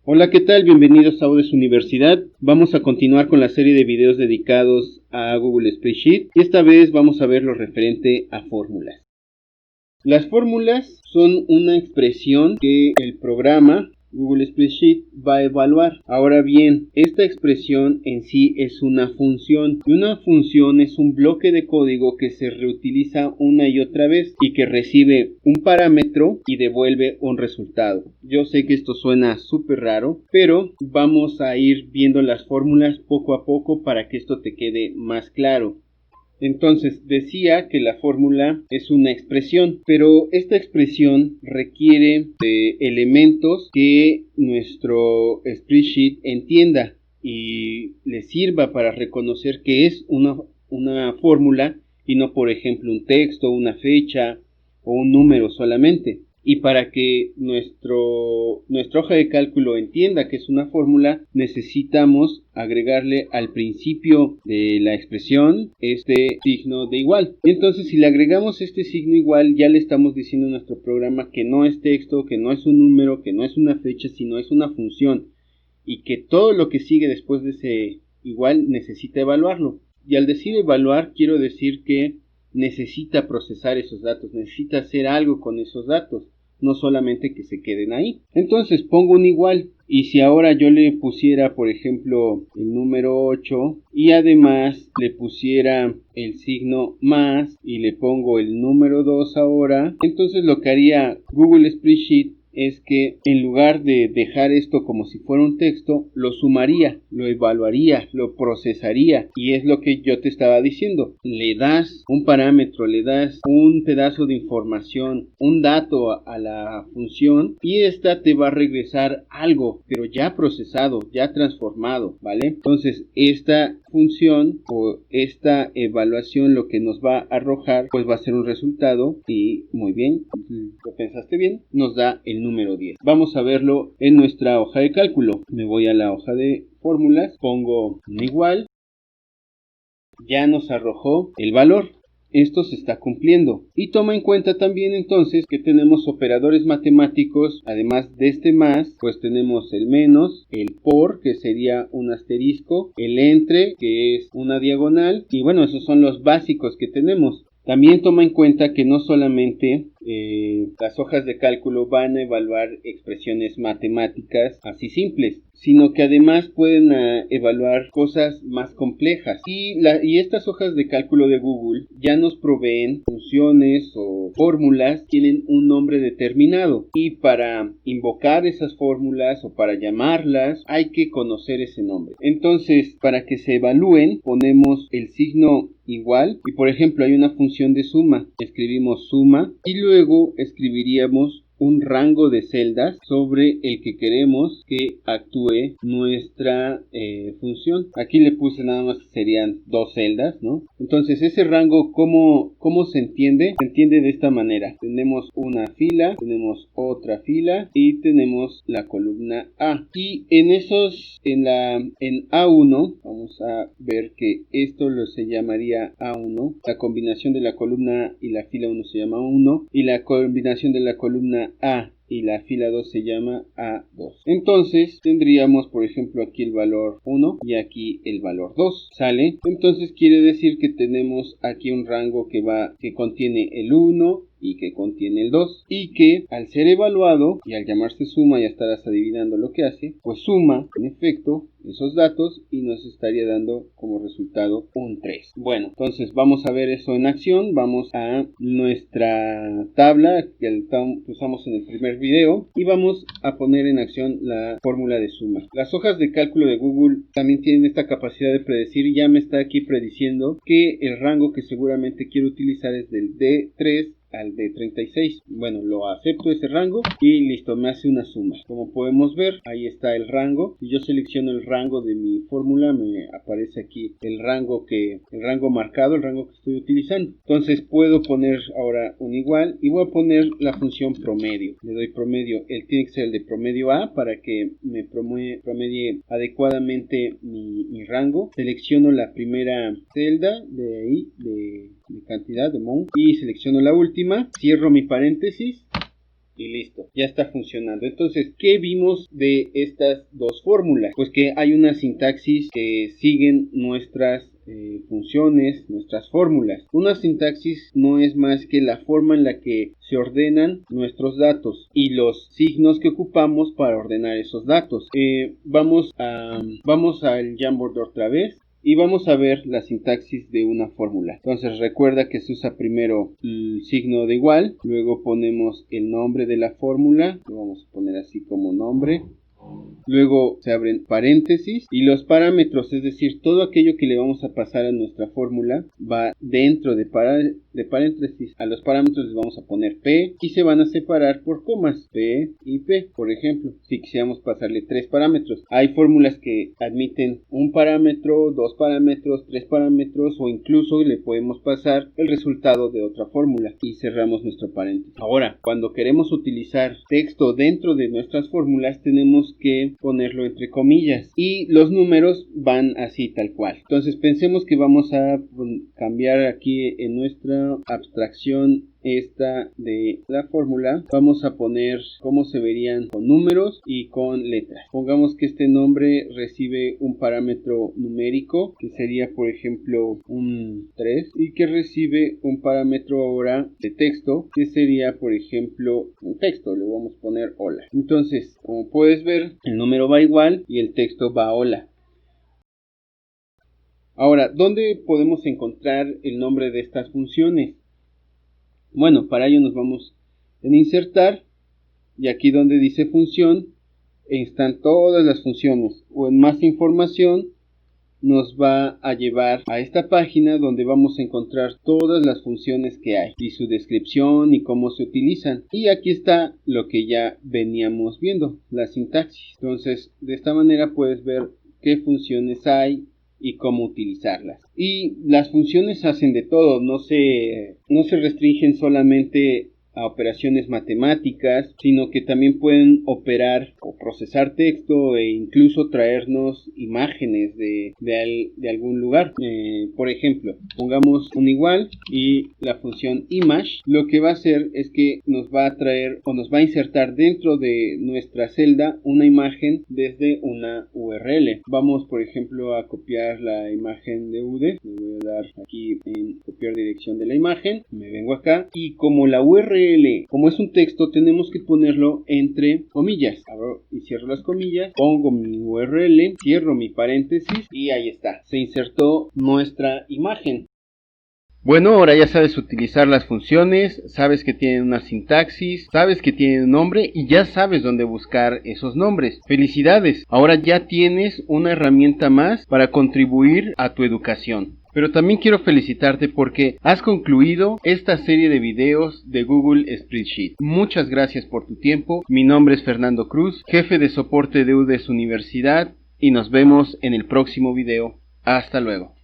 Hola, ¿qué tal? Bienvenidos a Audes Universidad. Vamos a continuar con la serie de videos dedicados a Google Spreadsheet y esta vez vamos a ver lo referente a fórmulas. Las fórmulas son una expresión que el programa Google Spreadsheet va a evaluar. Ahora bien, esta expresión en sí es una función y una función es un bloque de código que se reutiliza una y otra vez y que recibe un parámetro y devuelve un resultado. Yo sé que esto suena súper raro, pero vamos a ir viendo las fórmulas poco a poco para que esto te quede más claro. Entonces decía que la fórmula es una expresión, pero esta expresión requiere de elementos que nuestro spreadsheet entienda y le sirva para reconocer que es una fórmula y no, por ejemplo, un texto, una fecha o un número solamente. Y para que nuestra hoja de cálculo entienda que es una fórmula, necesitamos agregarle al principio de la expresión este signo de igual. Y entonces, si le agregamos este signo igual, ya le estamos diciendo a nuestro programa que no es texto, que no es un número, que no es una fecha, sino es una función. Y que todo lo que sigue después de ese igual necesita evaluarlo. Y al decir evaluar, quiero decir que necesita procesar esos datos, necesita hacer algo con esos datos, no solamente que se queden ahí. Entonces pongo un igual y si ahora yo le pusiera, por ejemplo, el número 8 y además le pusiera el signo más y le pongo el número 2 ahora, entonces lo que haría Google Spreadsheet es que en lugar de dejar esto como si fuera un texto, lo sumaría, lo evaluaría, lo procesaría. Y es lo que yo te estaba diciendo. Le das un parámetro, le das un pedazo de información, un dato a la función y esta te va a regresar algo, pero ya procesado, ya transformado, ¿vale? Entonces, esta función o esta evaluación lo que nos va a arrojar, pues va a ser un resultado y muy bien, lo pensaste bien, nos da el número 10. Vamos a verlo en nuestra hoja de cálculo. Me voy a la hoja de fórmulas, pongo un igual, ya nos arrojó el valor. Esto se está cumpliendo. Y toma en cuenta también entonces que tenemos operadores matemáticos, además de este más, pues tenemos el menos, el por, que sería un asterisco, el entre, que es una diagonal, y bueno, esos son los básicos que tenemos. También toma en cuenta que no solamente las hojas de cálculo van a evaluar expresiones matemáticas así simples, sino que además pueden evaluar cosas más complejas. Y estas hojas de cálculo de Google ya nos proveen funciones o fórmulas, tienen un nombre determinado. Y para invocar esas fórmulas o para llamarlas, hay que conocer ese nombre. Entonces, para que se evalúen, ponemos el signo igual y por ejemplo hay una función de suma, escribimos suma y luego escribiríamos un rango de celdas sobre el que queremos que actúe nuestra función. Aquí le puse nada más que serían 2 celdas, ¿no? Entonces ese rango, ¿cómo se entiende? Se entiende de esta manera. Tenemos una fila, tenemos otra fila y tenemos la columna A. Y en A1 vamos a ver que esto se llamaría A1. La combinación de la columna A y la fila 1 se llama 1 y la combinación de la columna A y la fila 2 se llama A2. Entonces tendríamos por ejemplo aquí el valor 1 y aquí el valor 2, ¿sale? Entonces quiere decir que tenemos aquí un rango que contiene el 1 y que contiene el 2 y que al ser evaluado y al llamarse suma ya estarás adivinando lo que hace, pues suma en efecto esos datos y nos estaría dando como resultado un 3. Bueno, entonces vamos a ver eso en acción. Vamos a nuestra tabla que usamos en el primer video y vamos a poner en acción la fórmula de suma. Las hojas de cálculo de Google también tienen esta capacidad de predecir. Ya me está aquí prediciendo que el rango que seguramente quiero utilizar es del D3 al de 36. Bueno, lo acepto ese rango y listo, me hace una suma. Como podemos ver, ahí está el rango. Si yo selecciono el rango de mi fórmula, me aparece aquí el rango marcado, el rango que estoy utilizando. Entonces puedo poner ahora un igual y voy a poner la función promedio. Le doy promedio, él tiene que ser el de promedio A para que me promedie adecuadamente mi rango. Selecciono la primera celda de ahí, de cantidad de mount y selecciono la última, cierro mi paréntesis Y listo, ya está funcionando. Entonces, ¿qué vimos de estas dos fórmulas? Pues que hay una sintaxis que siguen nuestras funciones, nuestras fórmulas. Una sintaxis no es más que la forma en la que se ordenan nuestros datos y los signos que ocupamos para ordenar esos datos. Vamos al Jamboard otra vez. Y vamos a ver la sintaxis de una fórmula. Entonces recuerda que se usa primero el signo de igual, luego ponemos el nombre de la fórmula, lo vamos a poner así como nombre. Luego se abren paréntesis y los parámetros, es decir, todo aquello que le vamos a pasar a nuestra fórmula va dentro de paréntesis. A los parámetros les vamos a poner P y se van a separar por comas, P y P. Por ejemplo, si quisiéramos pasarle 3 parámetros, hay fórmulas que admiten un parámetro, 2 parámetros, 3 parámetros o incluso le podemos pasar el resultado de otra fórmula y cerramos nuestro paréntesis. Ahora, cuando queremos utilizar texto dentro de nuestras fórmulas, tenemos que ponerlo entre comillas y los números van así tal cual. Entonces pensemos que vamos a cambiar aquí en nuestra abstracción esta de la fórmula, vamos a poner cómo se verían con números y con letras. Pongamos que este nombre recibe un parámetro numérico que sería por ejemplo un 3 y que recibe un parámetro ahora de texto que sería por ejemplo un texto, le vamos a poner hola. Entonces, como puedes ver, el número va igual y el texto va hola. Ahora, ¿dónde podemos encontrar el nombre de estas funciones? Bueno, para ello nos vamos en insertar y aquí donde dice función están todas las funciones, o en más información nos va a llevar a esta página donde vamos a encontrar todas las funciones que hay y su descripción y cómo se utilizan. Y aquí está lo que ya veníamos viendo, la sintaxis. Entonces de esta manera puedes ver qué funciones hay y cómo utilizarlas. Y las funciones hacen de todo, no se restringen solamente a operaciones matemáticas, sino que también pueden operar o procesar texto e incluso traernos imágenes de algún lugar. Por ejemplo, pongamos un igual y la función image lo que va a hacer es que nos va a traer o nos va a insertar dentro de nuestra celda una imagen desde una URL. Vamos por ejemplo a copiar la imagen de UD, le voy a dar aquí en copiar dirección de la imagen, me vengo acá y como la URL, como es un texto, tenemos que ponerlo entre comillas. Abro y cierro las comillas, pongo mi URL, cierro mi paréntesis y ahí está, se insertó nuestra imagen. Bueno, ahora ya sabes utilizar las funciones, sabes que tienen una sintaxis, sabes que tienen un nombre y ya sabes dónde buscar esos nombres. ¡Felicidades! Ahora ya tienes una herramienta más para contribuir a tu educación. Pero también quiero felicitarte porque has concluido esta serie de videos de Google Spreadsheet. Muchas gracias por tu tiempo. Mi nombre es Fernando Cruz, jefe de soporte de UDES Universidad y nos vemos en el próximo video. Hasta luego.